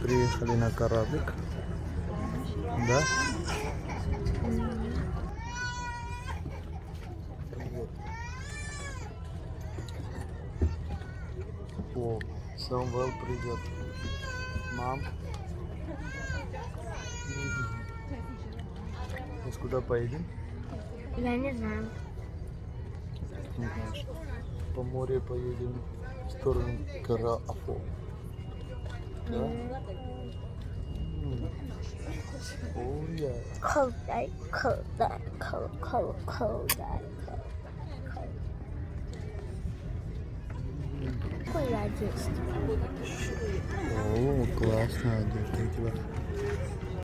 приехали на кораблик. Да? Привет. О, Самвел придет. Мам. Сейчас куда поедем? Я не знаю. Не знаешь. По морю поедем в сторону гора Афо. Да? О, я. Cold night, cold night, cold night. Какой одежда? О, классная одежда у тебя.